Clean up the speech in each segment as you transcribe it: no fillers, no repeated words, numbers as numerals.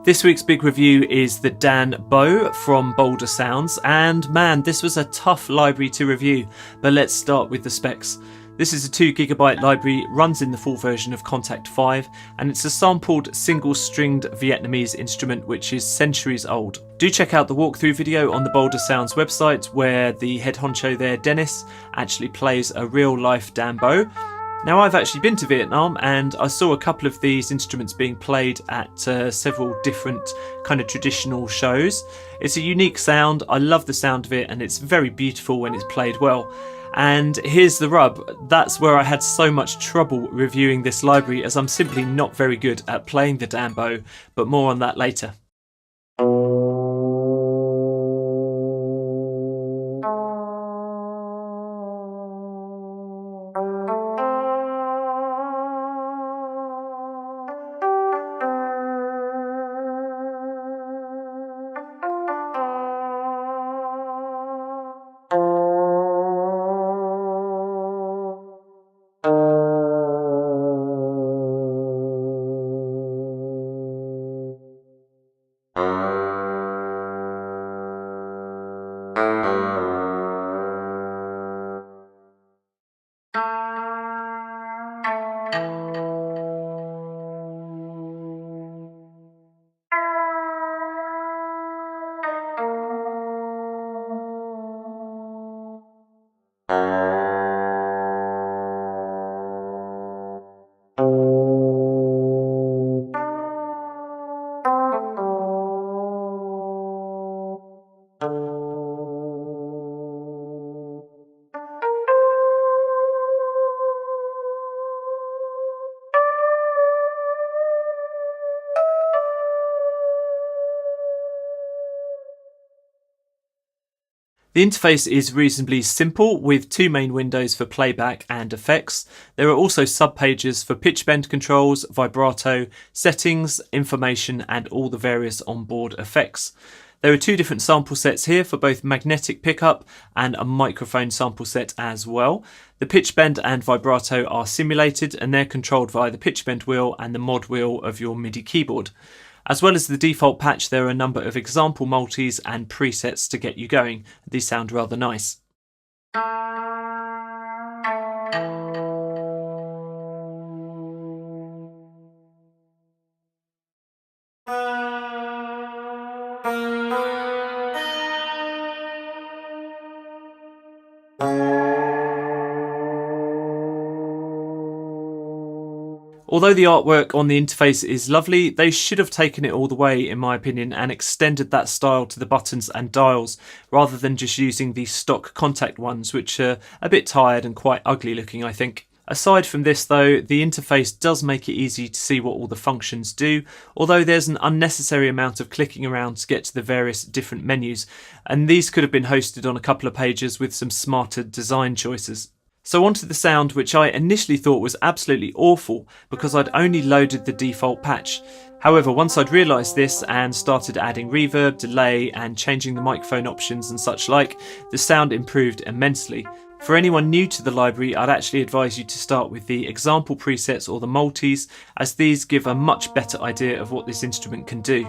This week's big review is the Dan Bau from Boulder Sounds, and man, this was a tough library to review, but let's start with the specs. This is a 2GB library, runs in the full version of Contact 5, and it's a sampled single-stringed Vietnamese instrument which is centuries old. Do check out the walkthrough video on the Boulder Sounds website where the head honcho there, Dennis, actually plays a real-life Dan Bau. Now, I've actually been to Vietnam and I saw a couple of these instruments being played at several different kind of traditional shows. It's a unique sound, I love the sound of it, and it's very beautiful when it's played well. And here's the rub, that's where I had so much trouble reviewing this library, as I'm simply not very good at playing the Dan Bau, but more on that later. The interface is reasonably simple, with two main windows for playback and effects. There are also subpages for pitch bend controls, vibrato, settings, information, and all the various onboard effects. There are two different sample sets here for both magnetic pickup and a microphone sample set as well. The pitch bend and vibrato are simulated and they're controlled via the pitch bend wheel and the mod wheel of your MIDI keyboard. As well as the default patch, there are a number of example multis and presets to get you going. These sound rather nice. Although the artwork on the interface is lovely, they should have taken it all the way, in my opinion, and extended that style to the buttons and dials, rather than just using the stock Contact ones, which are a bit tired and quite ugly looking, I think. Aside from this though, the interface does make it easy to see what all the functions do, although there's an unnecessary amount of clicking around to get to the various different menus, and these could have been hosted on a couple of pages with some smarter design choices. So onto the sound, which I initially thought was absolutely awful because I'd only loaded the default patch. However, once I'd realised this and started adding reverb, delay and changing the microphone options and such like, the sound improved immensely. For anyone new to the library, I'd actually advise you to start with the example presets or the multis, as these give a much better idea of what this instrument can do.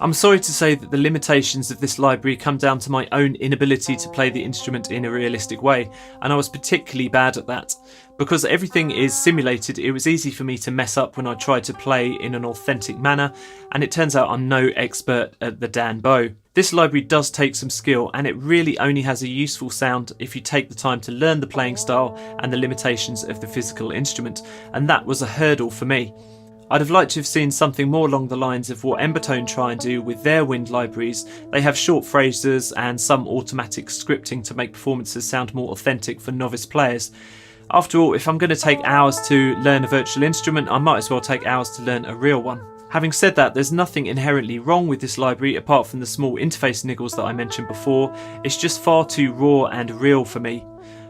I'm sorry to say that the limitations of this library come down to my own inability to play the instrument in a realistic way, and I was particularly bad at that. Because everything is simulated, it was easy for me to mess up when I tried to play in an authentic manner, and it turns out I'm no expert at the Dan Bau. This library does take some skill, and it really only has a useful sound if you take the time to learn the playing style and the limitations of the physical instrument, and that was a hurdle for me. I'd have liked to have seen something more along the lines of what Embertone try and do with their wind libraries. They have short phrases and some automatic scripting to make performances sound more authentic for novice players. After all, if I'm going to take hours to learn a virtual instrument, I might as well take hours to learn a real one. Having said that, there's nothing inherently wrong with this library apart from the small interface niggles that I mentioned before. It's just far too raw and real for me.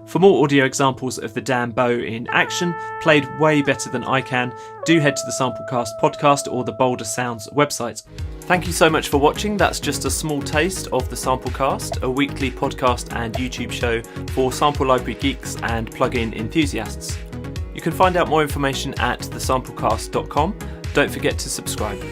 For more audio examples of the Dan Bau in action, played way better than I can, do head to the Samplecast podcast or the Boulder Sounds website. Thank you so much for watching. That's just a small taste of the Samplecast, a weekly podcast and YouTube show for sample library geeks and plugin enthusiasts. You can find out more information at thesamplecast.com. Don't forget to subscribe.